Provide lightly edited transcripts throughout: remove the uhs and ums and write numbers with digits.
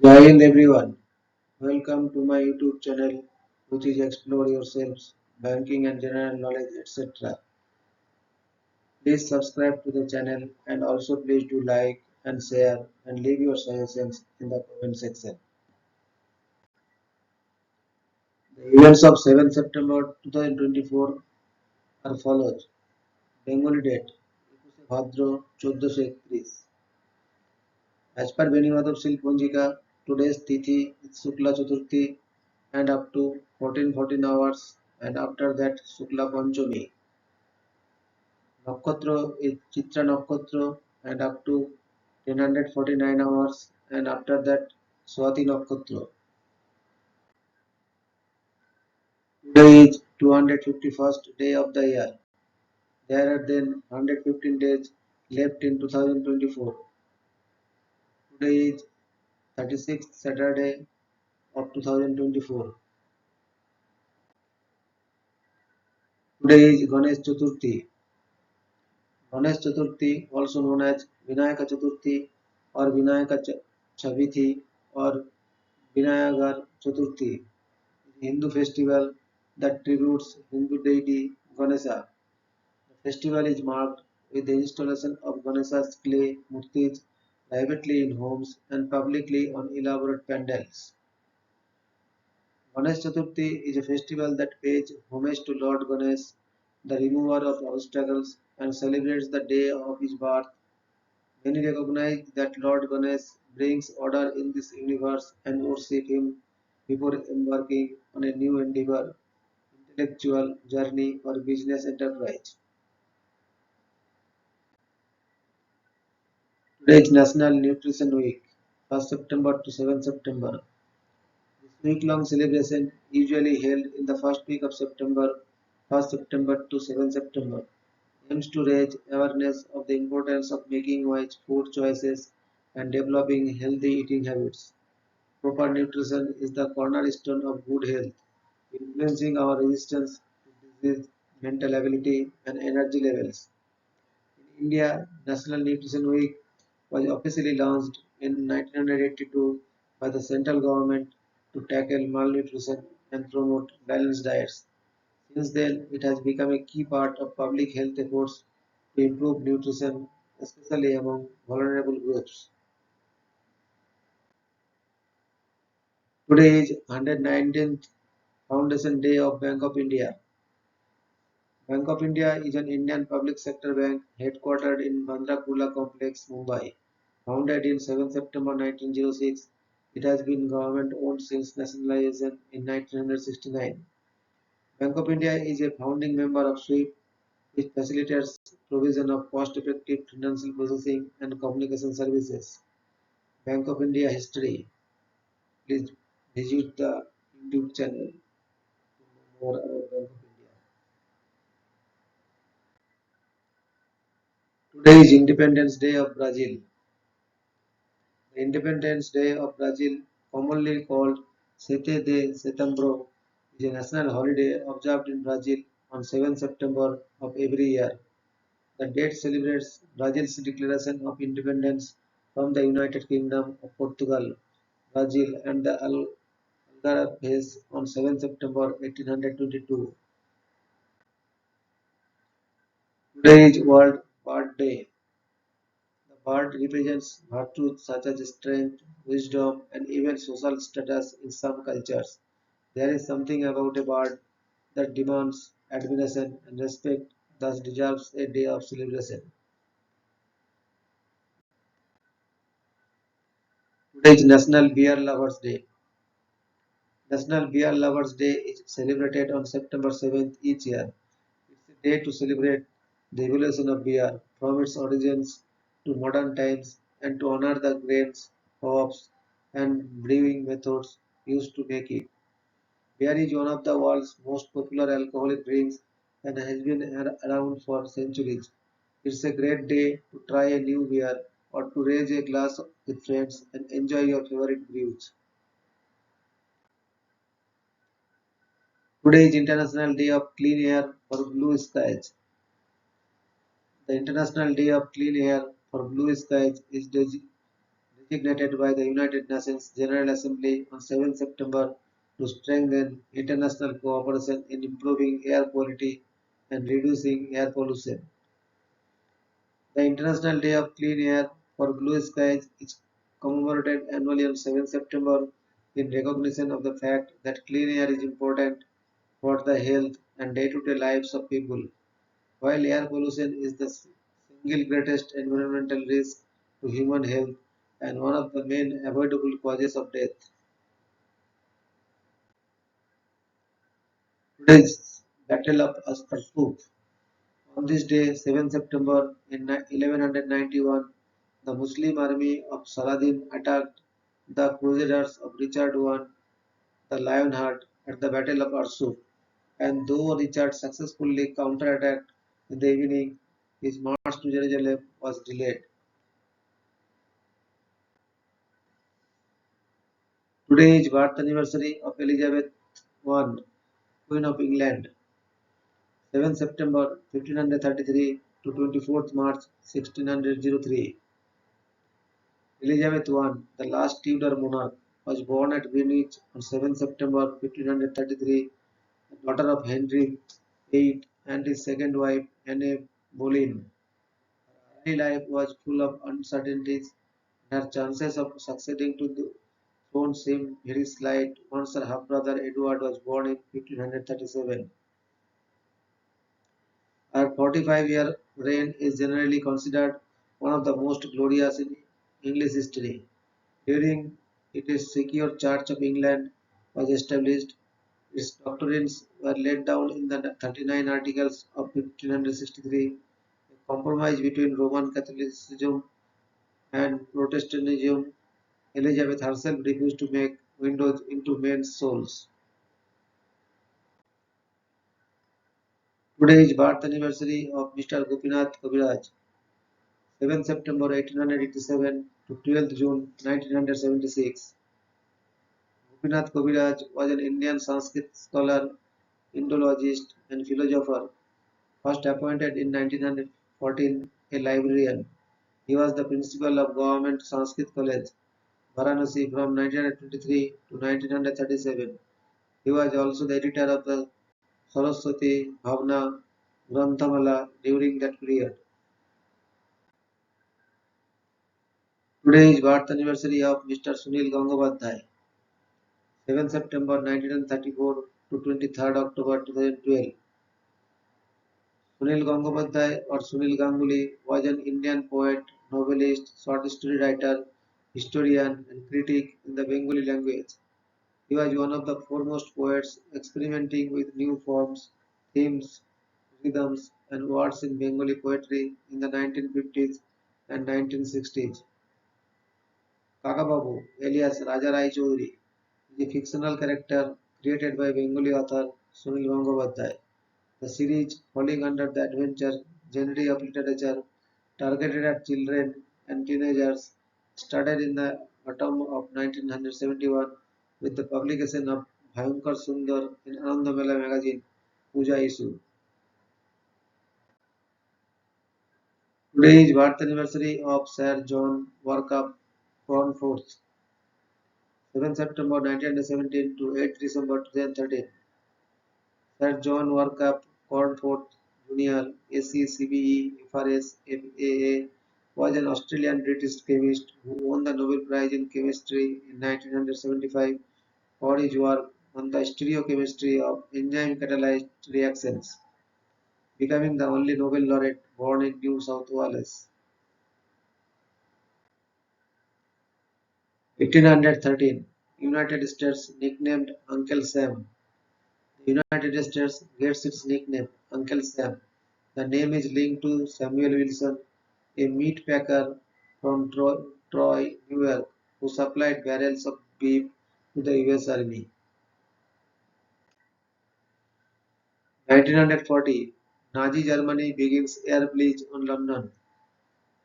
Jai Hind everyone. Welcome to my YouTube channel, which is Explore Yourselves, Banking and General Knowledge, etc. Please subscribe to the channel and also please do like and share and leave your suggestions in the comment section. The events of 7 September 2024 are follows. Bengali date 21 Bhadra 1431. As per Benimadhav Silk Ponjika, today's Tithi is Shukla Chaturthi and up to 14 hours, and after that Shukla Panchami. Nakshatra is Chitra Nakshatra and up to 1049 hours, and after that Swati Nakshatra. Today is 251st day of the year. There are then 115 days left in 2024. Today is 36th Saturday of 2024. Today is Ganesh Chaturthi. Ganesh Chaturthi, also known as Vinayaka Chaturthi or Vinayaka Chavithi or Vinayagar Chaturthi, is a Hindu festival that tributes Hindu deity Ganesha. The festival is marked with the installation of Ganesha's clay murtis privately in homes and publicly on elaborate pandals. Ganesh Chaturthi is a festival that pays homage to Lord Ganesh, the remover of obstacles, and celebrates the day of his birth. Many recognize that Lord Ganesh brings order in this universe and worship him before embarking on a new endeavor, intellectual journey, or business enterprise. Today is National Nutrition Week, 1st September to 7th September. This week-long celebration, usually held in the first week of September, 1st September to 7th September, aims to raise awareness of the importance of making wise food choices and developing healthy eating habits. Proper nutrition is the cornerstone of good health, influencing our resistance to disease, mental ability, and energy levels. In India, National Nutrition Week was officially launched in 1982 by the central government to tackle malnutrition and promote balanced diets. Since then, it has become a key part of public health efforts to improve nutrition, especially among vulnerable groups. Today is 119th Foundation Day of Bank of India. Bank of India is an Indian public sector bank headquartered in Bandra Kurla Complex, Mumbai. Founded in 7 September 1906, it has been government owned since nationalization in 1969. Bank of India is a founding member of SWIFT, which facilitates provision of cost-effective financial processing and communication services. Bank of India history. Please visit the YouTube channel to know more about Bank of India. Today is Independence Day of Brazil. The Independence Day of Brazil, commonly called 7 de Setembro, is a national holiday observed in Brazil on 7 September of every year. The date celebrates Brazil's declaration of independence from the United Kingdom of Portugal, Brazil, and the Algarves on 7 September 1822. Today is World Bird Day. The bird represents virtues such as strength, wisdom, and even social status in some cultures. There is something about a bird that demands admiration and respect, thus deserves a day of celebration. Today is National Beer Lovers Day. National Beer Lovers Day is celebrated on September 7th each year. It's a day to celebrate the evolution of beer from its origins to modern times and to honor the grains, hops, and brewing methods used to make it. Beer is one of the world's most popular alcoholic drinks and has been around for centuries. It's a great day to try a new beer or to raise a glass with friends and enjoy your favorite brews. Today is International Day of Clean Air for Blue Skies. The International Day of Clean Air for Blue Skies is designated by the United Nations General Assembly on 7 September to strengthen international cooperation in improving air quality and reducing air pollution. The International Day of Clean Air for Blue Skies is commemorated annually on 7 September in recognition of the fact that clean air is important for the health and day-to-day lives of people. While air pollution is the single greatest environmental risk to human health and one of the main avoidable causes of death. Today's Battle of Arsuf. On this day, 7 September in 1191, the Muslim army of Saladin attacked the Crusaders of Richard I the Lionheart at the Battle of Arsuf, and though Richard successfully counterattacked in the evening, his march to Jerusalem was delayed. Today is birth anniversary of Elizabeth I, Queen of England, 7 September 1533 to 24th March 1603. Elizabeth I, the last Tudor monarch, was born at Greenwich on 7 September 1533, the daughter of Henry VIII and his second wife Anne Boleyn. Her early life was full of uncertainties, and her chances of succeeding to the throne seemed very slight once her half-brother Edward was born in 1537. Her 45-year reign is generally considered one of the most glorious in English history. During it, a secure Church of England was established. Its doctrines were laid down in the 39 Articles of 1563, a compromise between Roman Catholicism and Protestantism. Elizabeth herself refused to make windows into men's souls. Today is birth anniversary of Mr. Gopinath Kaviraj, 7 September 1887 to 12th June 1976. Gopinath Kaviraj was an Indian Sanskrit scholar, Indologist, and philosopher, first appointed in 1914 a librarian. He was the principal of Government Sanskrit College, Varanasi from 1923 to 1937. He was also the editor of the Saraswati Bhavna Granthamala during that period. Today is birth anniversary of Mr. Sunil Gangabadhai, 7 September 1934 to 23rd October 2012. Sunil Gangabadhai or Sunil Ganguly was an Indian poet, novelist, short story writer, historian and critic in the Bengali language. He was one of the foremost poets experimenting with new forms, themes, rhythms and words in Bengali poetry in the 1950s and 1960s. Kakababu, alias Raja Rai Chaudhuri, is a fictional character created by Bengali author Sunil Gangabadhai. The series, falling under the adventure genre of literature, targeted at children and teenagers, started in the autumn of 1971 with the publication of Bhayankar Sundar in Anandamela magazine, Puja issue. Today is birth anniversary of Sir John Workup Cornforth, 7 September 1917 to 8 December 2013. Sir John Workup Cornforth Jr. ACCBE FRS FAA was an Australian-British chemist who won the Nobel Prize in Chemistry in 1975 for his work on the stereochemistry of enzyme-catalyzed reactions, becoming the only Nobel laureate born in New South Wales. 1813, United States nicknamed Uncle Sam. The United States gets its nickname, Uncle Sam. The name is linked to Samuel Wilson, a meat packer from Troy, New York, who supplied barrels of beef to the US Army. 1940, Nazi Germany begins air siege on London.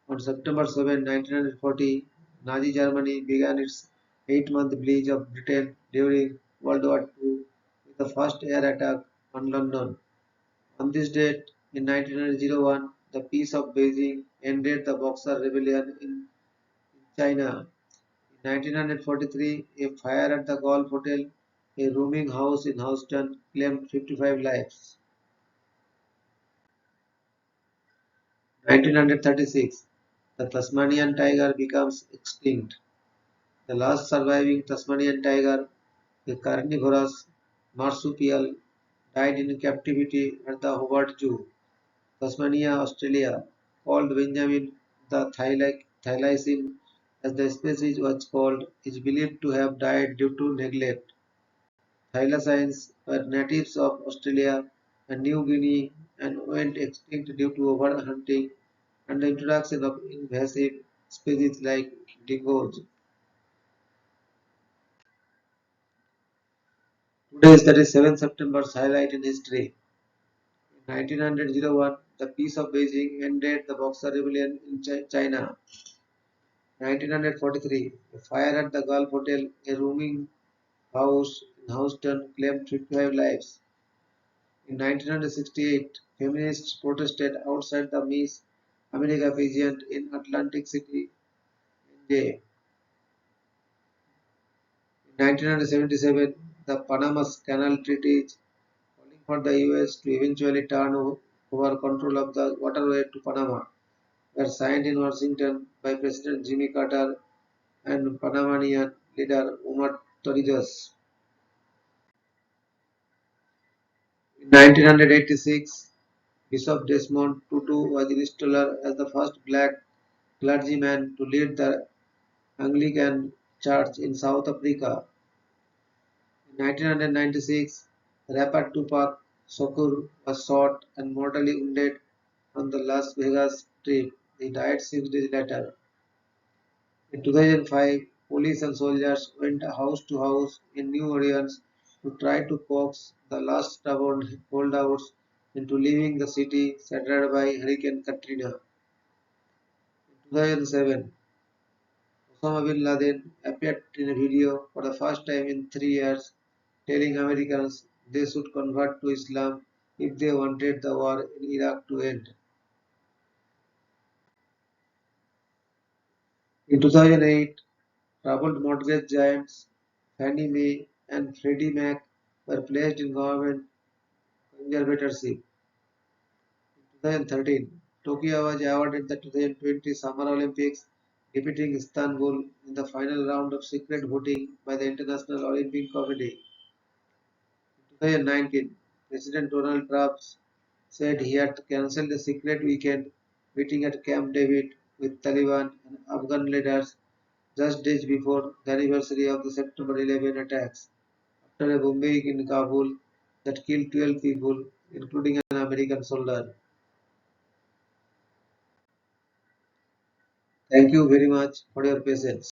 On September 7, 1940, Nazi Germany began its 8-month siege of Britain during World War II with the first air attack on London. On this date, in 1901, the Peace of Beijing ended the Boxer Rebellion in China. 1943, a fire at the Golf Hotel, a rooming house in Houston, claimed 55 lives. 1936, the Tasmanian tiger becomes extinct. The last surviving Tasmanian tiger, a carnivorous marsupial, died in captivity at the Hobart Zoo, Tasmania, Australia, called Benjamin the thylacine, as the species was called, is believed to have died due to neglect. Thylacines were natives of Australia and New Guinea and went extinct due to overhunting and the introduction of invasive species like dingoes. Today is 7th September's highlight in history. In 1901, the Peace of Beijing ended the Boxer Rebellion in China. 1943, a fire at the Gulf Hotel, a rooming house in Houston, claimed 55 lives. In 1968, feminists protested outside the Miss America pageant in Atlantic City, NJ. In 1977, the Panama Canal Treaties, calling for the US to eventually turn over control of the waterway to Panama, were signed in Washington by President Jimmy Carter and Panamanian leader Omar Torrijos. In 1986, Bishop Desmond Tutu was installed as the first black clergyman to lead the Anglican Church in South Africa. In 1996, rapper Tupac Shakur was shot and mortally wounded on the Las Vegas Strip. He died 6 days later. In 2005, police and soldiers went house to house in New Orleans to try to coax the last stubborn holdouts into leaving the city shattered by Hurricane Katrina. In 2007, Osama bin Laden appeared in a video for the first time in 3 years, telling Americans they should convert to Islam if they wanted the war in Iraq to end. In 2008, troubled mortgage giants Fannie Mae and Freddie Mac were placed in government conservatorship. In 2013, Tokyo was awarded the 2020 Summer Olympics, defeating Istanbul in the final round of secret voting by the International Olympic Committee. In 2019, President Donald Trump said he had cancelled a secret weekend meeting at Camp David with Taliban and Afghan leaders just days before the anniversary of the September 11 attacks, after a bombing in Kabul that killed 12 people, including an American soldier. Thank you very much for your patience.